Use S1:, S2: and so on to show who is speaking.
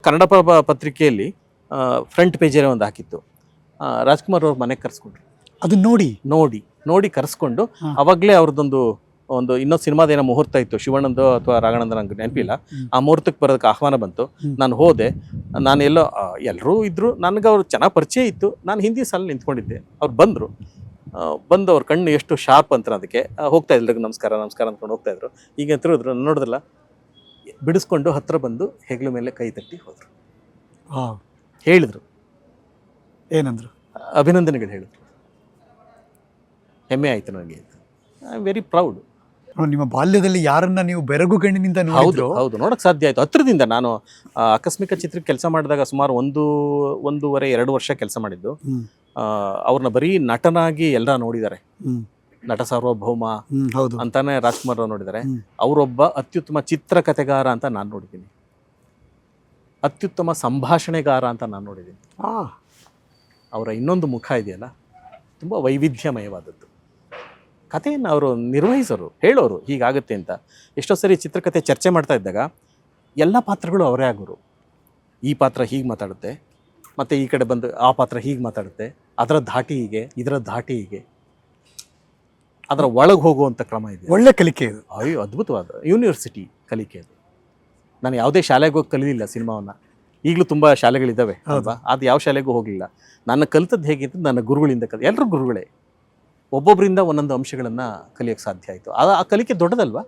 S1: ಕನ್ನಡಪ್ರಭ ಪತ್ರಿಕೆಯಲ್ಲಿ ಫ್ರಂಟ್ ಪೇಜಲ್ಲೇ ಒಂದು ಹಾಕಿತ್ತು. ರಾಜ್ಕುಮಾರ್ ಅವ್ರ ಮನೆಗೆ ಕರೆಸ್ಕೊಂಡ್ರು.
S2: ಅದನ್ನ
S1: ನೋಡಿ ಕರೆಸ್ಕೊಂಡು
S2: ಹಾ.
S1: ಅವಾಗಲೇ ಅವ್ರದ್ದೊಂದು ಇನ್ನೊಂದು ಸಿನಿಮಾದೇನೋ ಮುಹೂರ್ತ ಇತ್ತು, ಶಿವಣ್ಣಂದು ಅಥವಾ ರಾಘಣ್ಣಂದು, ನಂಗೆ ನೆನಪಿಲ್ಲ. ಆ ಮುಹೂರ್ತಕ್ಕೆ ಬರೋದಕ್ಕೆ ಆಹ್ವಾನ ಬಂತು. ನಾನು ಹೋದೆ. ನಾನು ಎಲ್ಲೋ ಎಲ್ಲರೂ ಇದ್ದರು, ನನಗೆ ಅವ್ರು ಚೆನ್ನಾಗಿ ಪರಿಚಯ ಇತ್ತು. ನಾನು ಹಿಂದಿ ಸಾಲಲ್ಲಿ ನಿಂತ್ಕೊಂಡಿದ್ದೆ. ಅವ್ರು ಬಂದರು. ಬಂದು ಅವ್ರ ಕಣ್ಣು ಎಷ್ಟು ಶಾರ್ಪ್ ಅಂತ ಅದಕ್ಕೆ ಹೋಗ್ತಾ ಇದ್ರು, ನಮಸ್ಕಾರ ಅಂದ್ಕೊಂಡು ಹೋಗ್ತಾ ಇದ್ರು. ಈಗ ತಿರುಗಿದ್ರು, ನೋಡಿದ್ರಲ್ಲ, ಬಿಡಿಸ್ಕೊಂಡು ಹತ್ರ ಬಂದು ಹೆಗ್ಲ ಮೇಲೆ ಕೈ ತಟ್ಟಿ ಹೋದರು. ಹೇಳಿದ್ರು,
S2: ಏನಂದ್ರು?
S1: ಅಭಿನಂದನೆಗಳು ಹೇಳಿದ್ರು. ಹೆಮ್ಮೆ ಆಯಿತು ನನಗೆ. I am very proud.
S2: ನಿಮ್ಮ ಬಾಲ್ಯದಲ್ಲಿ ಯಾರನ್ನ ನೀವು ಬೆರಗು ಕಣ್ಣಿನಿಂದ ನೋಡಿದ್ರು?
S1: ಹೌದು, ನೋಡಕ್ ಸಾಧ್ಯ ಆಯ್ತು ಹತ್ರದಿಂದ. ನಾನು ಆಕಸ್ಮಿಕ ಚಿತ್ರಕ್ಕೆ ಕೆಲಸ ಮಾಡಿದಾಗ ಸುಮಾರು 1.5-2 ವರ್ಷ ಕೆಲಸ ಮಾಡಿದ್ದು. ಅವ್ರನ್ನ ಬರೀ ನಟನಾಗಿ ಎಲ್ಲ ನೋಡಿದ್ದಾರೆ. ನಟ ಸಾರ್ವಭೌಮ ಅಂತಾನೆ ರಾಜ್ಕುಮಾರ್ ಅವ್ರು ನೋಡಿದ್ದಾರೆ. ಅವರೊಬ್ಬ ಅತ್ಯುತ್ತಮ ಚಿತ್ರಕಥೆಗಾರ ಅಂತ ನಾನು ನೋಡಿದ್ದೀನಿ. ಅತ್ಯುತ್ತಮ ಸಂಭಾಷಣೆಗಾರ ಅಂತ ನಾನು ನೋಡಿದ್ದೀನಿ. ಅವರ ಇನ್ನೊಂದು ಮುಖ ಇದೆಯಲ್ಲ, ತುಂಬ ವೈವಿಧ್ಯಮಯವಾದದ್ದು. ಕಥೆಯನ್ನು ಅವರು ನಿರ್ವಹಿಸೋರು, ಹೇಳೋರು ಹೀಗಾಗುತ್ತೆ ಅಂತ. ಎಷ್ಟೋ ಸರಿ ಚಿತ್ರಕಥೆ ಚರ್ಚೆ ಮಾಡ್ತಾ ಇದ್ದಾಗ ಎಲ್ಲ ಪಾತ್ರಗಳು ಅವರೇ ಆಗೋರು. ಈ ಪಾತ್ರ ಹೀಗೆ ಮಾತಾಡುತ್ತೆ, ಮತ್ತು ಈ ಕಡೆ ಬಂದು ಆ ಪಾತ್ರ ಹೀಗೆ ಮಾತಾಡುತ್ತೆ, ಅದರ ಧಾಟಿ ಹೀಗೆ, ಇದರ ಧಾಟಿ ಹೀಗೆ, ಅದರ ಒಳಗೆ ಹೋಗುವಂಥ ಕ್ರಮ ಇದೆ.
S2: ಒಳ್ಳೆ ಕಲಿಕೆ ಇದು.
S1: ಅಯ್ಯೋ, ಅದ್ಭುತವಾದ ಯೂನಿವರ್ಸಿಟಿ ಕಲಿಕೆ ಅದು. ನಾನು ಯಾವುದೇ ಶಾಲೆಗೆ ಹೋಗಿ ಕಲಿಲಿಲ್ಲ ಸಿನಿಮಾವನ್ನು. ಈಗಲೂ ತುಂಬ ಶಾಲೆಗಳಿದ್ದಾವೆ ಅಲ್ವಾ, ಅದು ಯಾವ ಶಾಲೆಗೂ ಹೋಗಲಿಲ್ಲ. ನಾನು ಕಲಿತದ್ದು ಹೇಗೆ ಅಂತ ನನ್ನ ಗುರುಗಳಿಂದ ಎಲ್ಲರೂ ಗುರುಗಳೇ. ಒಬ್ಬೊಬ್ಬರಿಂದ ಒಂದೊಂದು ಅಂಶಗಳನ್ನು ಕಲಿಯೋಕ್ಕೆ ಸಾಧ್ಯ ಆಯಿತು. ಆ ಕಲಿಕೆ ದೊಡ್ಡದಲ್ವಾ?